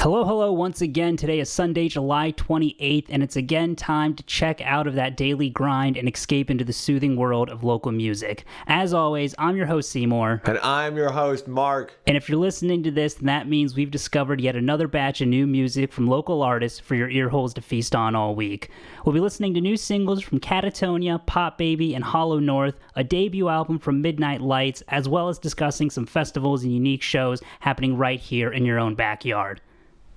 Hello, once again. Today is Sunday, July 28th, and it's again time to check out of that daily grind and escape into the soothing world of local music. As always, I'm your host, Seymour. And I'm your host, Mark. And if you're listening to this, then that means we've discovered yet another batch of new music from local artists for your ear holes to feast on all week. We'll be listening to new singles from Catetoneya, Pop Baby, and Hollow North, a debut album from Midnight Lights, as well as discussing some festivals and unique shows happening right here in your own backyard.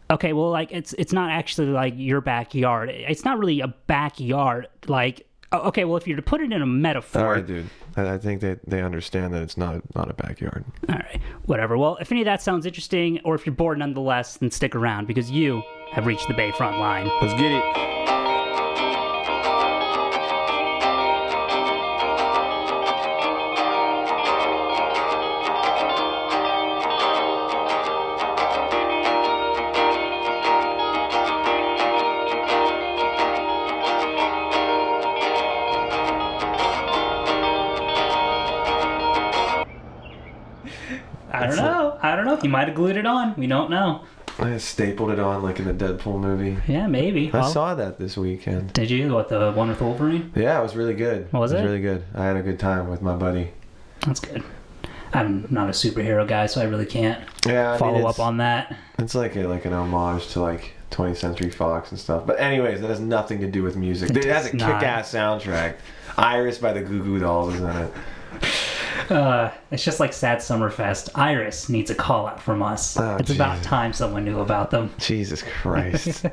Okay, well, it's not actually like your backyard. It's not really a backyard. Okay, well, if you're to put it in a metaphor. All right, dude. I think that they understand that it's not a backyard. All right, whatever. Well, if any of that sounds interesting, or if you're bored nonetheless, then stick around because you have reached the Bayfront line. Let's get it. I don't know. You might have glued it on. We don't know. I stapled it on like in the Deadpool movie. Yeah, maybe. I saw that this weekend. Did you? What, the one with Wolverine? Yeah, it was really good. Was it? It was really good. I had a good time with my buddy. That's good. I'm not a superhero guy, so I really can't follow up on that. It's like an homage to like 20th Century Fox and stuff. But anyways, that has nothing to do with music. It has a kick-ass soundtrack. Iris by the Goo Goo Dolls is in it. It's just like Sad Summerfest. Iris needs a call out from us. It's about time someone knew about them. Jesus Christ.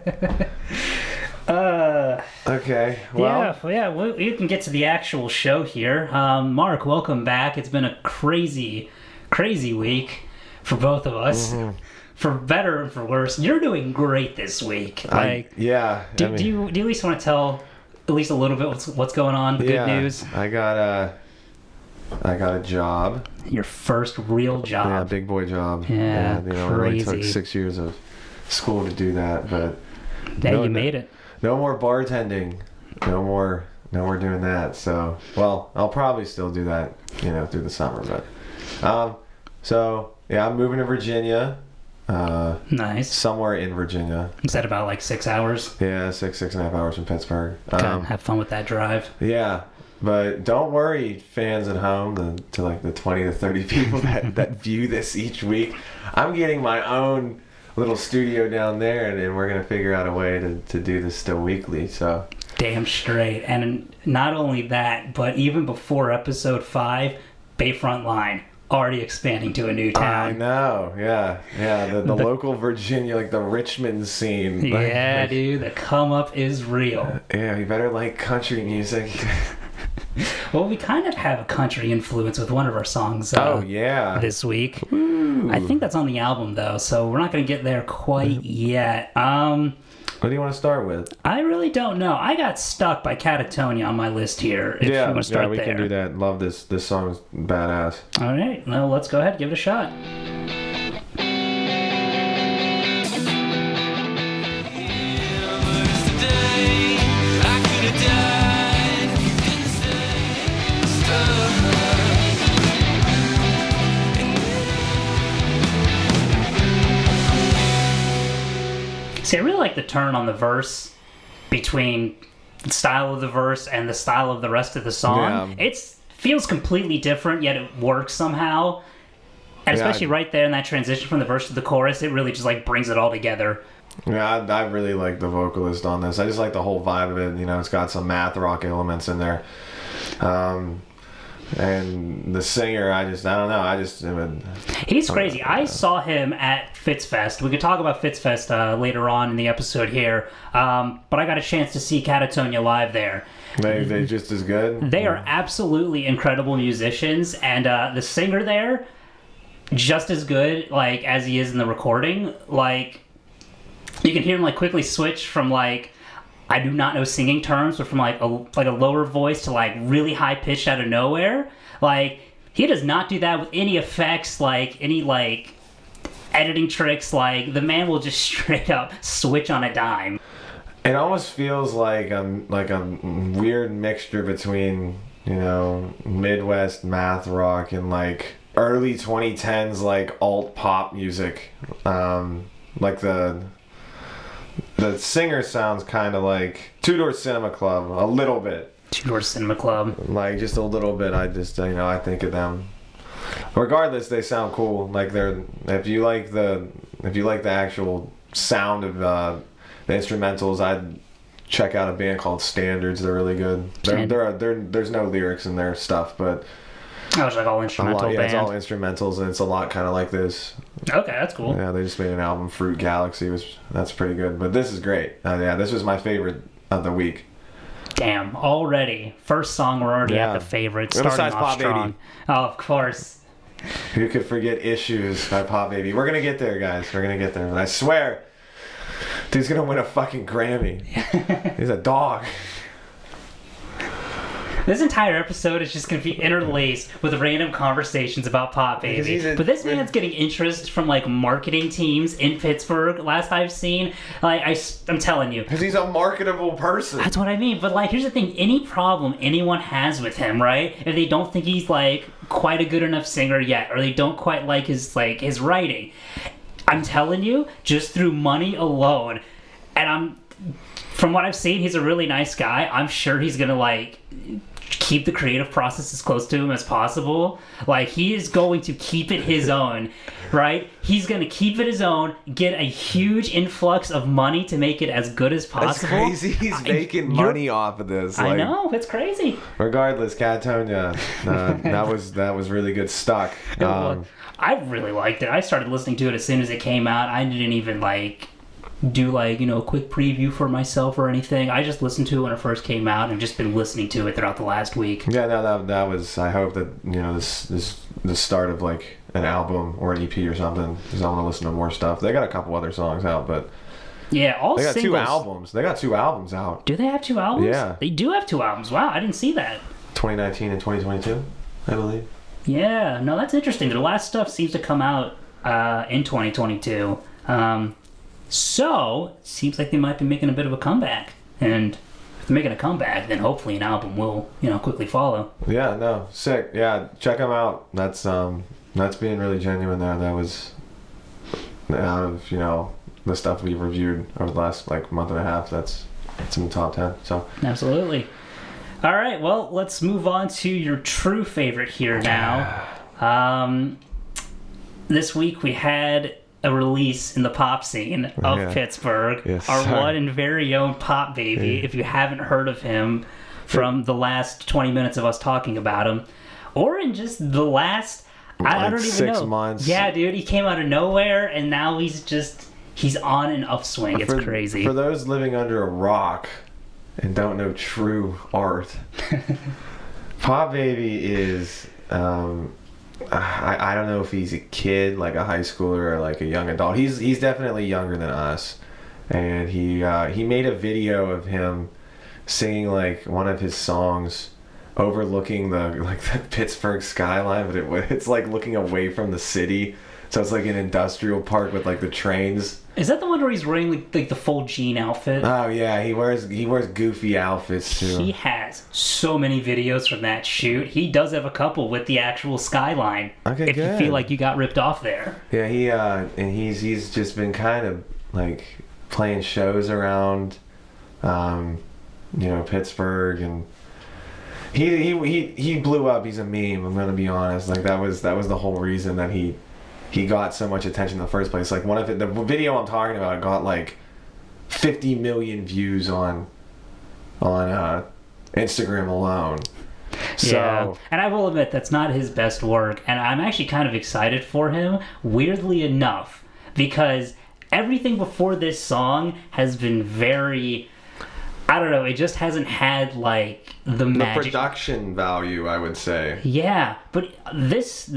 Okay. Well. Yeah. We can get to the actual show here. Mark, welcome back. It's been a crazy week for both of us. Mm-hmm. For better and for worse. You're doing great this week. Do you at least want to tell at least a little bit what's going on? The good news. I got a job. Your first real job. Yeah, big boy job. Yeah, it really took 6 years of school to do that, but you made it. No more bartending. No more doing that. So, well, I'll probably still do that, through the summer. But, I'm moving to Virginia. Nice. Somewhere in Virginia. Is that about like 6 hours? Yeah, six and a half hours from Pittsburgh. Have fun with that drive. Yeah. But don't worry, fans at home, to like the 20 to 30 people that view this each week. I'm getting my own little studio down there, and we're going to figure out a way to do this still weekly. So damn straight. And not only that, but even before episode 5, Bayfront Line already expanding to a new town. I know, yeah. The local Virginia, like the Richmond scene. Yeah, dude, the come up is real. Yeah, you better like country music. Well, we kind of have a country influence with one of our songs this week. Ooh. I think that's on the album, though, so we're not going to get there quite yet. What do you want to start with? I really don't know. I got Stuck by Catetoneya on my list here. If you want to start we can do that. Love this. This song's badass. All right, well, let's go ahead. Give it a shot. See, I really like the turn on the verse between the style of the verse and the style of the rest of the song. Yeah. It feels completely different, yet it works somehow. And especially right there in that transition from the verse to the chorus, it really just like brings it all together. Yeah, I really like the vocalist on this. I just like the whole vibe of it. It's got some math rock elements in there. And the singer, I don't know. He's crazy. I saw him at Fitzfest. We could talk about Fitzfest later on in the episode here. But I got a chance to see Catetoneya live there. They just as good? They are absolutely incredible musicians. And the singer there, just as good as he is in the recording. You can hear him quickly switch from I do not know singing terms, but from a lower voice to really high pitched out of nowhere. He does not do that with any effects, any editing tricks. The man will just straight up switch on a dime. It almost feels like a weird mixture between Midwest math rock and early 2010s alt pop music. Like the singer sounds kind of like Two Door Cinema Club a little bit. Two Door Cinema Club. Like just a little bit. I just I think of them. Regardless, they sound cool. Like if you like the actual sound of the instrumentals, I'd check out a band called Standards. They're really good. There's no lyrics in their stuff, but it's like all instrumental band. It's all instrumentals, and it's a lot kind of like this. Okay, that's cool. Yeah, they just made an album, Fruit Galaxy. That's pretty good. But this is great. This was my favorite of the week. Damn, already. First song, we're already at the favorite. Starting off strong. Baby. Oh, of course. Who could forget Issues by Pop Baby? We're going to get there, guys. We're going to get there. And I swear, dude's going to win a fucking Grammy. He's a dog. This entire episode is just going to be interlaced with random conversations about Pop Baby. But this man's getting interest from like marketing teams in Pittsburgh. Last I've seen, like I'm telling you, because he's a marketable person. That's what I mean. But like, here's the thing: any problem anyone has with him, right? If they don't think he's like quite a good enough singer yet, or they don't quite like his writing, I'm telling you, just through money alone, and from what I've seen, he's a really nice guy. I'm sure he's gonna like keep the creative process as close to him as possible. Like, he is going to keep it his own, right? He's going to keep it his own, get a huge influx of money to make it as good as possible. That's crazy. He's making money off of this. I know. It's crazy. Regardless, Catetoneya, that was really good stuck. I really liked it. I started listening to it as soon as it came out. I didn't even do a quick preview for myself or anything. I just listened to it when it first came out and just been listening to it throughout the last week. Yeah, no, that was. I hope that this start of like an album or an EP or something, because I want to listen to more stuff. They got a couple other songs out, but yeah, they got singles. 2 albums. They got 2 albums out. Do they have 2 albums? Yeah, they do have 2 albums. Wow, I didn't see that. 2019 and 2022, I believe. Yeah, no, that's interesting. Their last stuff seems to come out in 2022. So, it seems like they might be making a bit of a comeback. And if they're making a comeback, then hopefully an album will, quickly follow. Yeah, no, sick. Yeah, check them out. That's being really genuine there. That was out of, the stuff we've reviewed over the last, month and a half. It's in the top 10, so. Absolutely. All right, well, let's move on to your true favorite here now. This week we had a release in the pop scene of Pittsburgh. Yes, our one and very own Pop Baby. Yeah. If you haven't heard of him from the last 20 minutes of us talking about him, or in just the last, I don't even 6 know. Months. Yeah, dude, he came out of nowhere and now he's on an upswing. It's crazy. For those living under a rock and don't know true art, Pop Baby is I don't know if he's a kid, like a high schooler, or like a young adult. He's definitely younger than us, and he made a video of him singing like one of his songs overlooking the Pittsburgh skyline, but it's like looking away from the city, so it's like an industrial park with like the trains. Is that the one where he's wearing like the full jean outfit? Oh yeah, he wears goofy outfits too. He has so many videos from that shoot. He does have a couple with the actual skyline. Okay, if good. You feel like you got ripped off there. Yeah, he's just been kind of like playing shows around, Pittsburgh, and he blew up. He's a meme. I'm gonna be honest. Like that was the whole reason that he got so much attention in the first place. Like the video I'm talking about got like 50 million views on Instagram alone. Yeah, and I will admit that's not his best work, and I'm actually kind of excited for him, weirdly enough, because everything before this song has been very, I don't know, it just hasn't had like the magic. The production value, I would say. Yeah, but this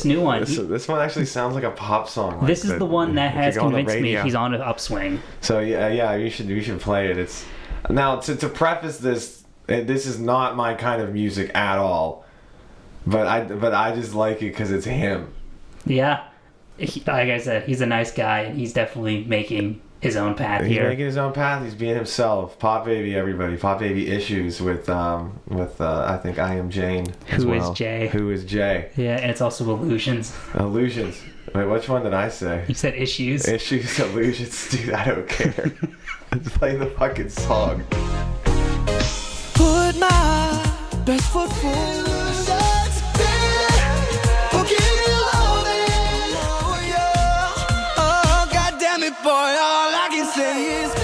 new one. This one actually sounds like a pop song. This is the one that has convinced me he's on an upswing. So yeah, you should play it. It's now to preface this. This is not my kind of music at all, but I just like it because it's him. Yeah, like I said, he's a nice guy, and he's definitely making his own path He's here. making his own path. He's being himself. Pop Baby, everybody. Pop Baby issues with I think I Am Jane. Who is Jay? Who is Jay? Yeah, and it's also Illusions. Illusions. Wait, which one did I say? You said Issues. Issues, Illusions. Dude, I don't care. Let's play the fucking song. Put my best foot forward. Oh, God damn it, boy. All I can say is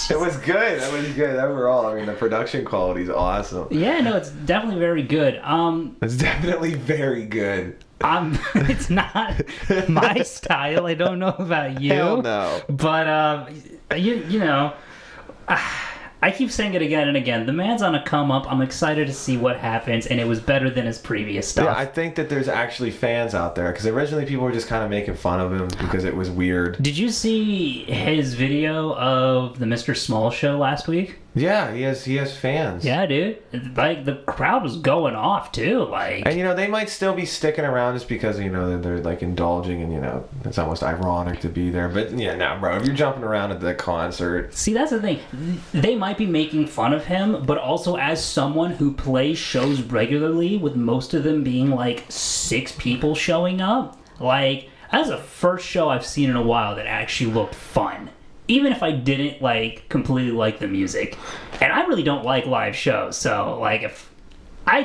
It was good. It was good overall. I mean, the production quality is awesome. Yeah, no, it's definitely very good. It's definitely very good. It's not my style. I don't know about you. Hell no. But you know, I keep saying it again and again. The man's on a come up. I'm excited to see what happens, and it was better than his previous stuff. Yeah, I think that there's actually fans out there because originally people were just kind of making fun of him because it was weird. Did you see his video of the Mr. Small show last week? Yeah, he has fans. Yeah, dude. Like, the crowd was going off, too. Like, And, you know, they might still be sticking around just because, you know, they're like, indulging and, you know, it's almost ironic to be there. But, yeah, no, bro, if you're jumping around at the concert. see, that's the thing. They might be making fun of him, but also as someone who plays shows regularly, with most of them being, like, 6 people showing up, like, that's the first show I've seen in a while that actually looked fun. Even if I didn't, like, completely like the music. And I really don't like live shows, so, like, if... I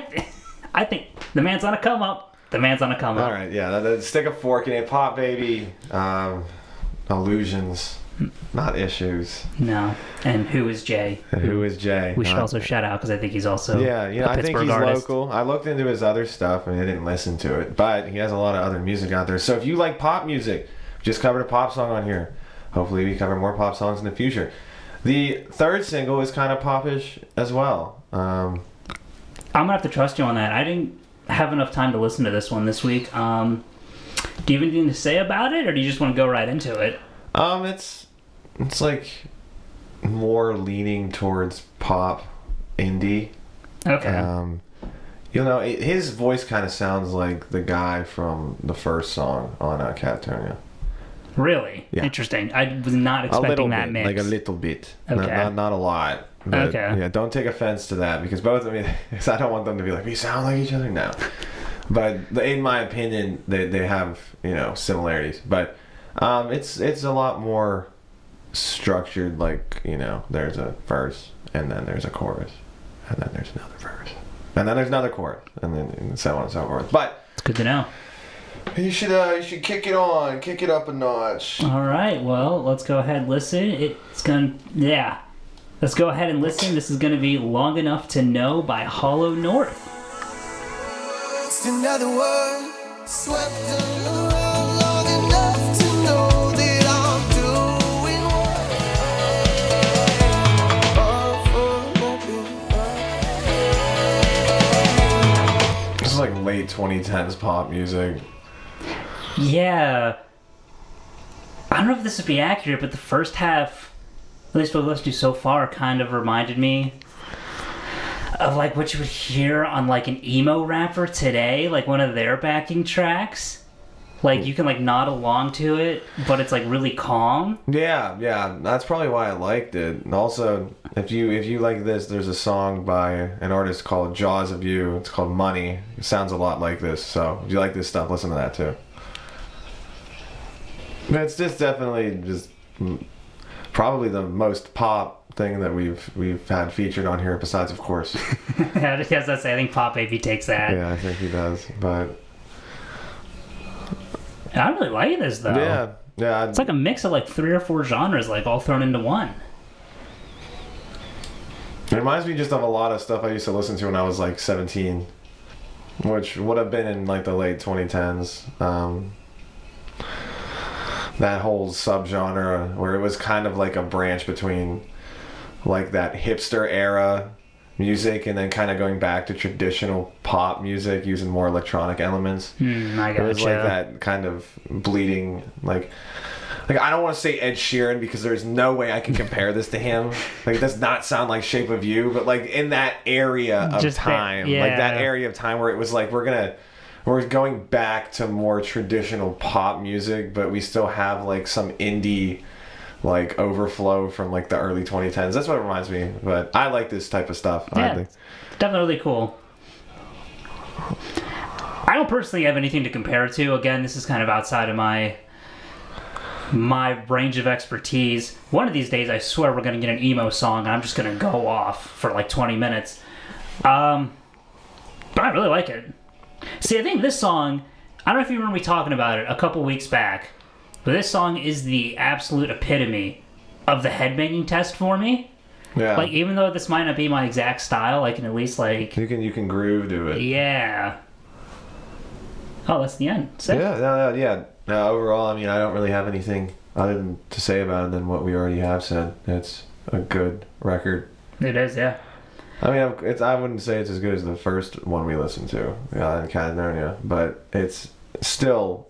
think the man's on a come-up. The man's on a come-up. All right, yeah, stick a fork in it. Pop Baby, Illusions, not Issues. No. And Who is Jay? Who is Jay? We should also shout out, because I think he's also Yeah, you know, a I think Pittsburgh he's artist. local. I looked into his other stuff, and I didn't listen to it. But he has a lot of other music out there. So if you like pop music, just covered a pop song on here. Hopefully we cover more pop songs in the future. The third single is kind of popish as well. I'm gonna have to trust you on that. I didn't have enough time to listen to this one this week. Do you have anything to say about it, or do you just want to go right into it? It's like more leaning towards pop indie. Okay. You know, his voice kind of sounds like the guy from the first song on Catetoneya. Really? Yeah. Interesting. I was not A expecting little that bit, mix. like a little bit. Okay. Not a lot. But, Okay. Yeah, don't take offense to that because both. I mean, I don't want them to be like we sound like each other. No, but in my opinion, they have similarities. But it's a lot more structured. Like there's a verse and then there's a chorus and then there's another verse and then there's another chorus and then so on and so forth. But It's good to know. you should kick it up a notch. All right. Well, let's go ahead and listen. Let's go ahead and listen. This is going to be Long Enough to Know by Hollow North. just another word swept around long enough to know that I'm doing well. This is like late 2010s pop music. Yeah. I don't know if this would be accurate, but the first half, at least what we've listened to so far, kind of reminded me of like what you would hear on like an emo rapper today, like one of their backing tracks. Like you can like nod along to it, but it's like really calm. Yeah, that's probably why I liked it. And also, if you like this, there's a song by an artist called Jaws of You. It's called Money. It sounds a lot like this. So if you like this stuff, listen to that too. It's just definitely just probably the most pop thing that we've had featured on here, besides of course. Yes, I think Pop Baby takes that. Yeah, I think he does. But I really like this though. yeah, It's like a mix of like 3 or 4 genres, like all thrown into one. it reminds me just of a lot of stuff I used to listen to when I was like 17, which would have been in like the late 2010s. That whole subgenre where it was kind of like a branch between like that hipster era music and then kind of going back to traditional pop music using more electronic elements. I It gotcha. was like that kind of bleeding, like I don't want to say Ed Sheeran because there's no way I can compare this to him. Like it does not sound like Shape of You, but like in that area of Just time, yeah. like that area of time where it was like we're gonna we're going back to more traditional pop music, but we still have like some indie like overflow from like the early 2010s. That's what it reminds me. But I like this type of stuff. Yeah, it's definitely cool. I don't personally have anything to compare it to. Again, this is kind of outside of my range of expertise. One of these days, I swear we're going to get an emo song, and I'm just going to go off for like 20 minutes. But I really like it. See, I think this song, I don't know if you remember me talking about it a couple weeks back, but this song is the absolute epitome of the headbanging test for me. Yeah. Like, even though this might not be my exact style, I can at least like... You can groove to it. Yeah. Oh, that's the end. Sick. Yeah. No, overall, I mean, I don't really have anything other to say about it than what we already have said. It's a good record. It is, yeah. I mean, I wouldn't say it's as good as the first one we listened to, in Catetoneya, but it's still,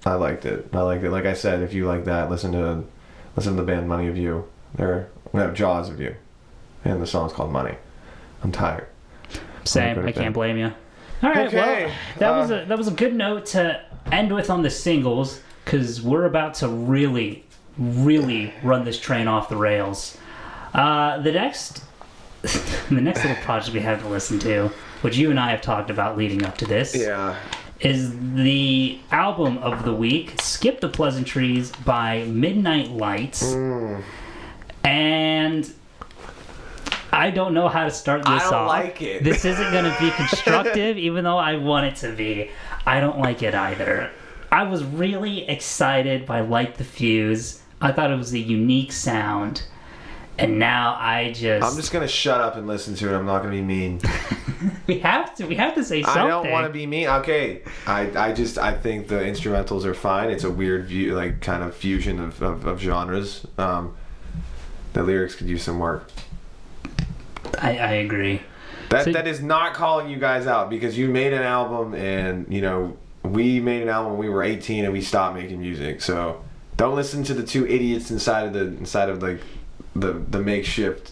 I liked it. Like I said, if you like that, listen to the band Money of You. Jaws of You, and the song's called Money. I'm tired. Same. I can't blame you. All right. Okay. Well, that was a good note to end with on the singles, because we're about to really, really run this train off the rails. The next little project we have to listen to, which you and I have talked about leading up to this, is the album of the week, Skip the Pleasantries by Midnight Lights. And I don't know how to start this off. I don't like it. This isn't going to be constructive, even though I want it to be. I don't like it either. I was really excited by Light the Fuse. I thought it was a unique sound. And now I'm just going to shut up and listen to it. I'm not going to be mean. we have to say something. I don't want to be mean. Okay. I think the instrumentals are fine. It's a weird view, like kind of fusion of genres. The lyrics could use some work. I agree. That is not calling you guys out, because you made an album, and we made an album when we were 18 and we stopped making music. So don't listen to the two idiots inside of like the makeshift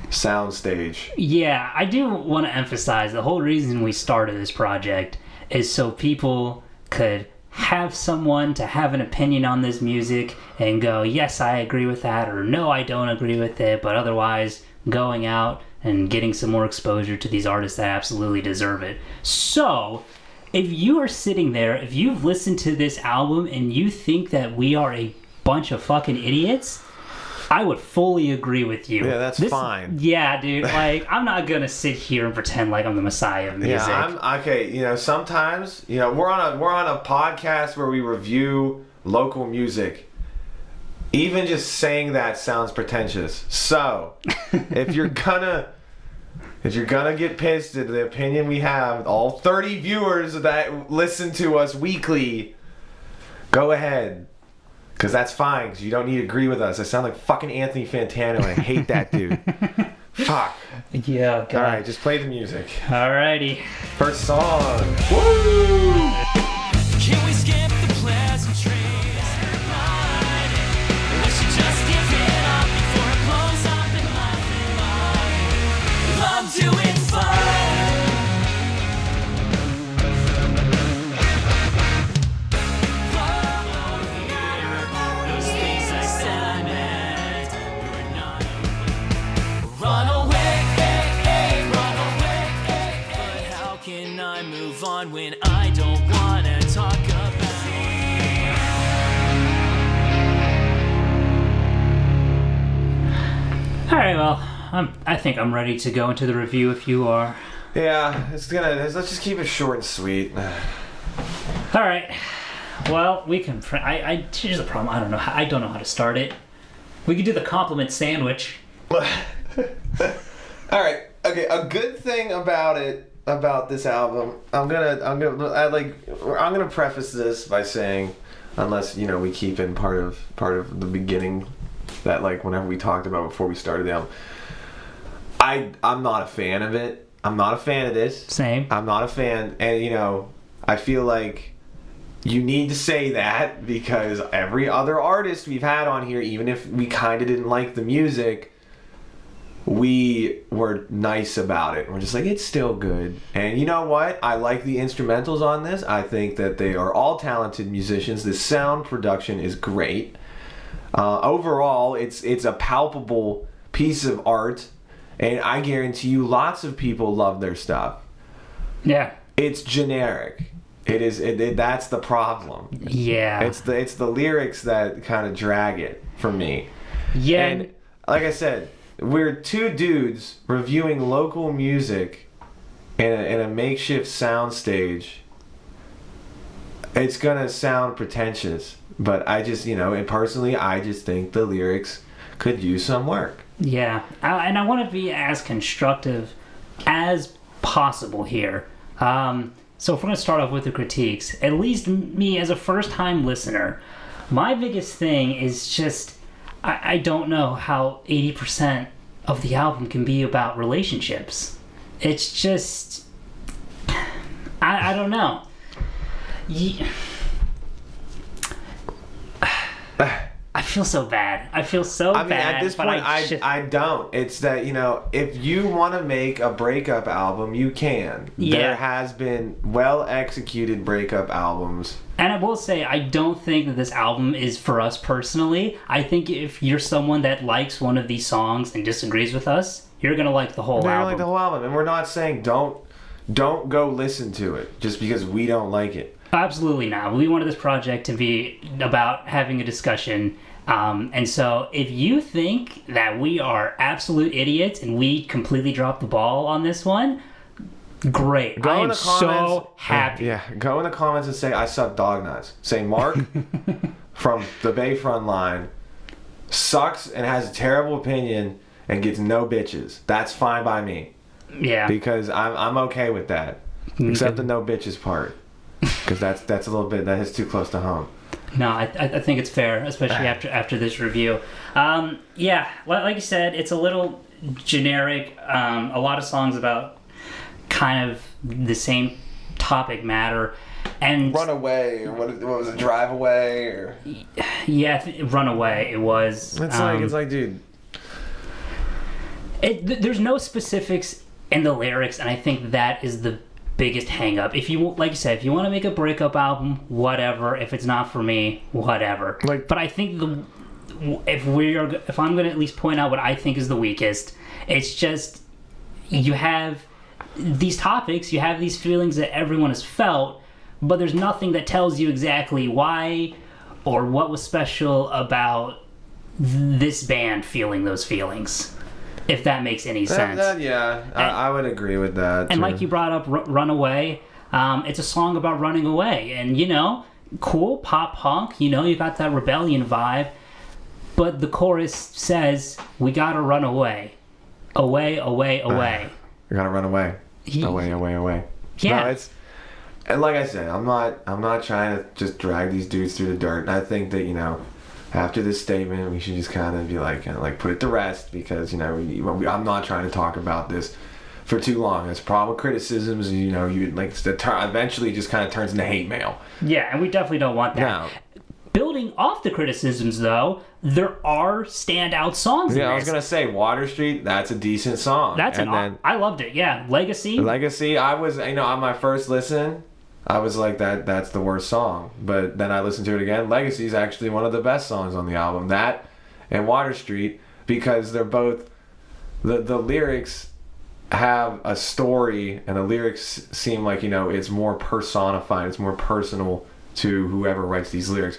sound stage. Yeah, I do want to emphasize the whole reason we started this project is so people could have someone to have an opinion on this music and go, yes, I agree with that, or no, I don't agree with it, but otherwise going out and getting some more exposure to these artists that absolutely deserve it. So, if you are sitting there, if you've listened to this album and you think that we are a bunch of fucking idiots, I would fully agree with you. Yeah, that's fine. Yeah, dude. Like, I'm not gonna sit here and pretend like I'm the messiah of music. Yeah, I'm okay. Sometimes we're on a podcast where we review local music. Even just saying that sounds pretentious. So, if you're gonna get pissed at the opinion we have, all 30 viewers that listen to us weekly, go ahead. Because that's fine, because you don't need to agree with us. I sound like fucking Anthony Fantano, and I hate that dude. Fuck. Yeah, God. Alright, just play the music. Alrighty. First song. Woo! Can we skip the pleasantries? We should just give it up before it blows up and laughing. Love doing fun. Those things I said I meant were not. Run away, run away. But how can I move on when I don't wanna talk about it? All right, well, I think I'm ready to go into the review if you are. Yeah, let's just keep it short and sweet. All right. Well, we can. Here's the problem. I don't know how to start it. We could do the compliment sandwich. All right. Okay. A good thing about this album, I'm gonna preface this by saying, unless we keep in part of the beginning, that like whenever we talked about before we started the album, I'm not a fan of it. I'm not a fan of this. Same. I'm not a fan, and I feel like you need to say that, because every other artist we've had on here, even if we kind of didn't like the music, we were nice about it. We're just like, it's still good. And you know what? I like the instrumentals on this. I think that they are all talented musicians. The sound production is great. Overall, it's a palpable piece of art, and I guarantee you lots of people love their stuff. Yeah. It's generic. It is. That's the problem. Yeah. It's the lyrics that kind of drag it for me. Yeah. And like I said, we're two dudes reviewing local music in a makeshift soundstage. It's gonna sound pretentious, but I just, and personally, I just think the lyrics could use some work. Yeah, and I want to be as constructive as possible here. So if we're going to start off with the critiques, at least me as a first-time listener, my biggest thing is just, I don't know how 80% of the album can be about relationships. It's just, I don't know. I feel so bad. I feel so bad. At this point, I don't. It's that, if you want to make a breakup album, you can. Yeah. There has been well-executed breakup albums. And I will say, I don't think that this album is for us personally. I think if you're someone that likes one of these songs and disagrees with us, you're going to like the whole album. Like the whole album. And we're not saying don't go listen to it just because we don't like it. Absolutely not. We wanted this project to be about having a discussion. And so if you think that we are absolute idiots and we completely dropped the ball on this one, great. I am so happy. Yeah, go in the comments and say, I suck dog nuts. Say Mark from the Bayfront line sucks and has a terrible opinion and gets no bitches. That's fine by me. Yeah. Because I'm okay with that. Except the no bitches part. Because that's a little bit, that hits too close to home. No, I think it's fair, especially after this review. Yeah, like you said, it's a little generic. A lot of songs about kind of the same topic matter. And Run Away, or what was it, Drive Away? Or... Yeah, Run Away, it was. It's like, dude. There's no specifics in the lyrics, and I think that is the biggest hang up. If you, like you said, if you want to make a breakup album, whatever. If it's not for me, whatever. But I think if I'm going to at least point out what I think is the weakest, it's just you have these topics, you have these feelings that everyone has felt, but there's nothing that tells you exactly why or what was special about this band feeling those feelings. If that makes any sense. I would agree with that. And like you brought up Run Away, it's a song about running away. And, cool, pop punk, you got that rebellion vibe. But the chorus says, we gotta run away. Away, away, away. We gotta run away. Away, away, away. Yeah. No, and like I said, I'm not trying to just drag these dudes through the dirt. And I think that, after this statement, we should just kind of be like put it to rest because, I'm not trying to talk about this for too long. It's a problem with criticisms, eventually just kind of turns into hate mail. Yeah, and we definitely don't want that. No. Building off the criticisms, though, there are standout songs in this. I was going to say, Water Street, that's a decent song. I loved it, yeah. Legacy, I was, on my first listen, I was like, that's the worst song. But then I listened to it again. Legacy is actually one of the best songs on the album. That and Water Street, because they're both, the lyrics have a story, and the lyrics seem like, it's more personified, it's more personal to whoever writes these lyrics.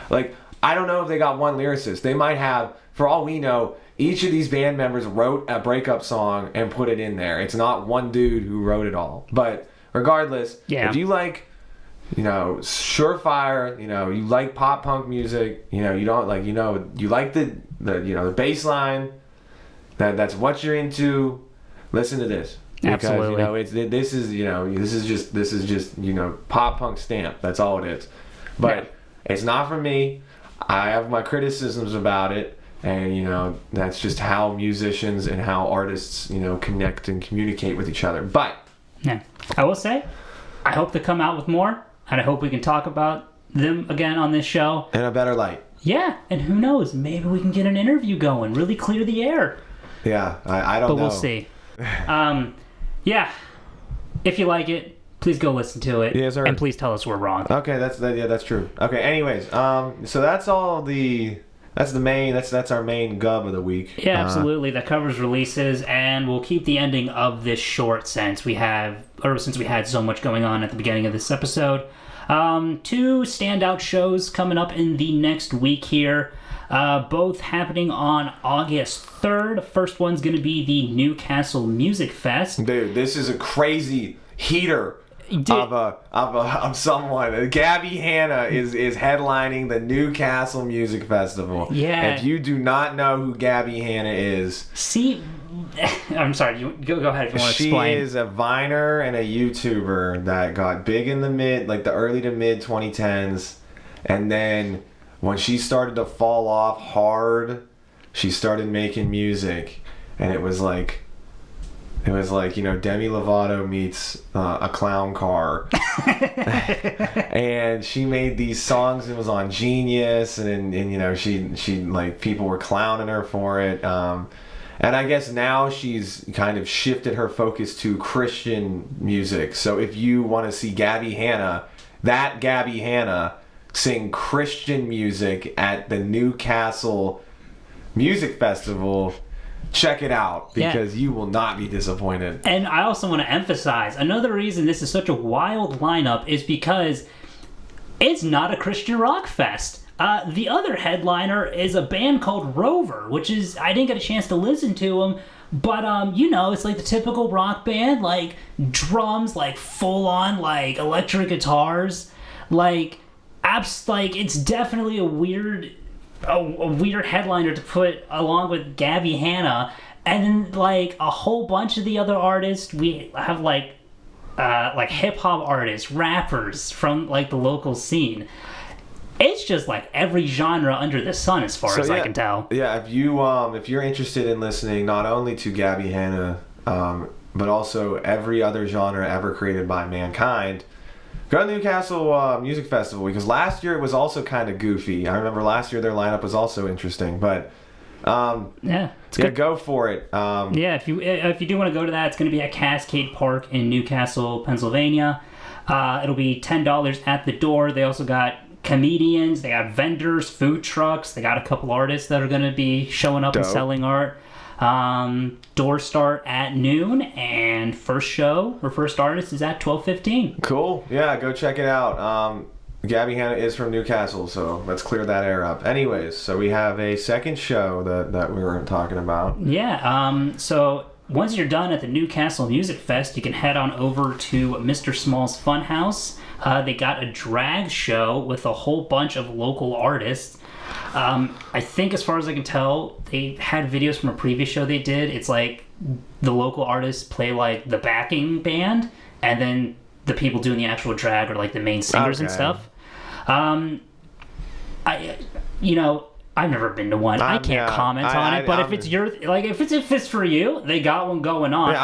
Like, I don't know if they got one lyricist. They might have, for all we know, each of these band members wrote a breakup song and put it in there. It's not one dude who wrote it all. But regardless, if you like, surefire, you like pop punk music, you don't like, you like the bass line, that's what you're into, listen to this. Because, absolutely. This is just pop punk stamp. That's all it is. But it's not for me. I have my criticisms about it. And, that's just how musicians and how artists, connect and communicate with each other. But yeah, I will say, I hope to come out with more, and I hope we can talk about them again on this show. In a better light. Yeah, and who knows, maybe we can get an interview going, really clear the air. Yeah, I don't know. But we'll see. Yeah. If you like it, please go listen to it. Yes, sir. And please tell us we're wrong. Okay, that's true. Okay, anyways, so that's our main gub of the week. Yeah, absolutely. That covers releases, and we'll keep the ending of this short since we had so much going on at the beginning of this episode. 2 standout shows coming up in the next week here, both happening on August 3rd. First one's going to be the Newcastle Music Fest. Dude, this is a crazy heater of someone. Gabby Hanna is headlining the Newcastle Music Festival. Yeah. If you do not know who Gabby Hanna is, See, I'm sorry. You go ahead if you want to explain. She is a Viner and a YouTuber that got big in the early to mid 2010s, and then when she started to fall off hard, she started making music, and it was like Demi Lovato meets a clown car. And she made these songs and was on Genius, and she like people were clowning her for it. And I guess now she's kind of shifted her focus to Christian music. So if you want to see Gabby Hanna sing Christian music at the Newcastle Music Festival, check it out, because you will not be disappointed. And I also want to emphasize, another reason this is such a wild lineup is because it's not a Christian rock fest. The other headliner is a band called Rover, which is, I didn't get a chance to listen to them, but it's like the typical rock band, like drums, like full on like electric guitars, it's definitely a weird headliner to put along with Gabby Hanna. And then like a whole bunch of the other artists, we have like hip hop artists, rappers from like the local scene. It's just like every genre under the sun, as far as I can tell. Yeah, if you're interested in listening not only to Gabby Hanna, but also every other genre ever created by mankind, go to Newcastle Music Festival, because last year it was also kind of goofy. I remember last year their lineup was also interesting, but go for it. If you do want to go to that, it's going to be at Cascade Park in Newcastle, Pennsylvania. It'll be $10 at the door. They also got comedians, they got vendors, food trucks, they got a couple artists that are going to be showing up and selling art. Doors start at noon, and first artist is at 12:15. Cool. Yeah, go check it out. Gabby Hanna is from Newcastle, so let's clear that air up. Anyways, so we have a second show that we were talking about. Yeah, so once you're done at the Newcastle Music Fest, you can head on over to Mr. Small's Funhouse. They got a drag show with a whole bunch of local artists. I think, as far as I can tell, they had videos from a previous show they did. It's like the local artists play like the backing band, and then the people doing the actual drag are like the main singers and stuff. I've never been to one. I can't comment on it, but if it's for you, they got one going on. Yeah,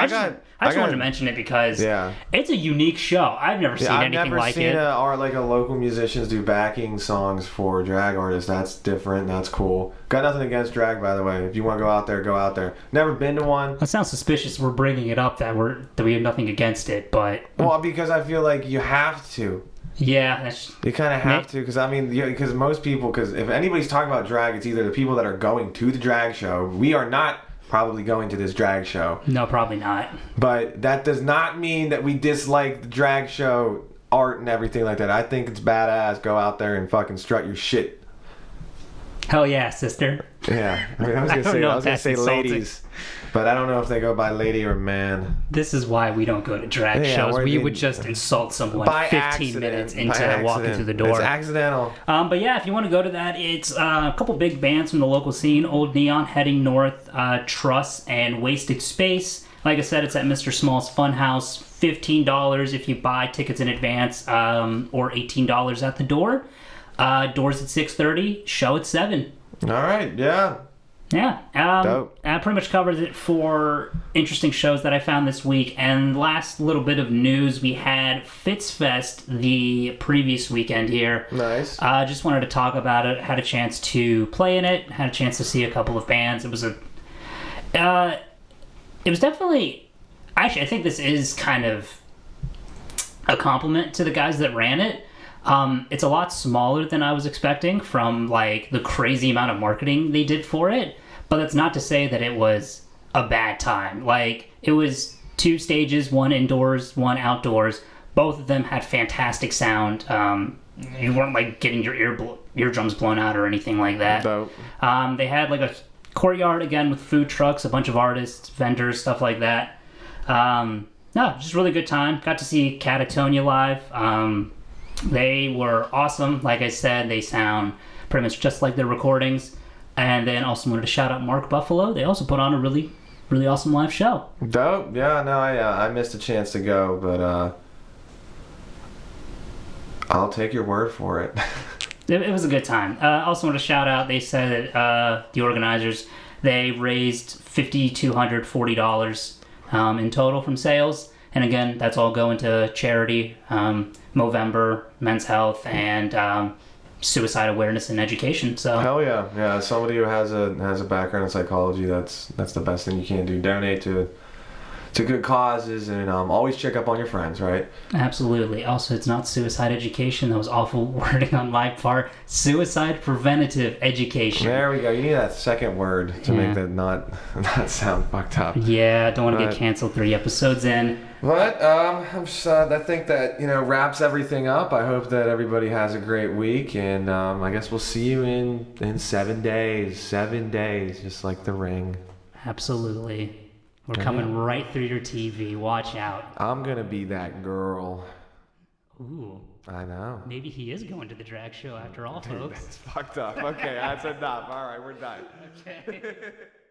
I just wanted to mention it because it's a unique show. I've never seen anything like it. I've never seen a local musicians do backing songs for drag artists. That's different. That's cool. Got nothing against drag, by the way. If you want to go out there, go out there. Never been to one. That sounds suspicious. We're bringing it up that we have nothing against it, but because I feel like you have to. Yeah, you kind of have to, because most people, because if anybody's talking about drag, it's either the people that are going to the drag show. We are not probably going to this drag show. No, probably not. But that does not mean that we dislike the drag show art and everything like that. I think it's badass. Go out there and fucking strut your shit. Hell yeah, sister. Yeah, I was gonna say ladies, but I don't know if they go by lady or man. This is why we don't go to drag shows. We would just insult someone 15 minutes into walking through the door. It's accidental. But yeah, if you want to go to that, it's a couple big bands from the local scene. Old Neon, Heading North, Truss, and Wasted Space. Like I said, it's at Mr. Small's Funhouse. $15 if you buy tickets in advance, or $18 at the door. Doors at 6:30, show at 7. All right, yeah. Yeah. Dope. That pretty much covers it for interesting shows that I found this week. And last little bit of news, we had Fitzfest the previous weekend here. Nice. Just wanted to talk about it. Had a chance to play in it. Had a chance to see a couple of bands. It It was definitely... Actually, I think this is kind of a compliment to the guys that ran it. It's a lot smaller than I was expecting from like the crazy amount of marketing they did for it. But that's not to say that it was a bad time. Like, it was 2 stages, 1 indoors, 1 outdoors. Both of them had fantastic sound. You weren't like getting your eardrums blown out or anything like that. Dope. They had like a courtyard again with food trucks, a bunch of artists, vendors, stuff like that. No, just really good time. Got to see Catetoneya live. They were awesome. Like I said, they sound pretty much just like their recordings. And then also wanted to shout out Mark Buffalo. They also put on a really, really awesome live show. Dope. Yeah, no, I missed a chance to go, but I'll take your word for it. It was a good time. Also want to shout out, they said the organizers, they raised $5,240 in total from sales. And again, that's all going to charity, Movember, Men's Health, and suicide awareness and education. So Hell yeah. Yeah, as somebody who has a background in psychology, that's the best thing you can do. Donate to good causes, and always check up on your friends, right? absolutely. Also, it's not suicide education. That was awful wording on my part. Suicide preventative education. There we go. You need that second word to make that not sound fucked up. Yeah, don't want to get canceled 3 episodes in. But I think that wraps everything up. I hope that everybody has a great week, and I guess we'll see you in 7 days. 7 days, just like the ring. Absolutely. We're coming right through your TV. Watch out. I'm gonna be that girl. Ooh. I know. Maybe he is going to the drag show after all, folks. That's fucked up. Okay, that's enough. All right, we're done. Okay.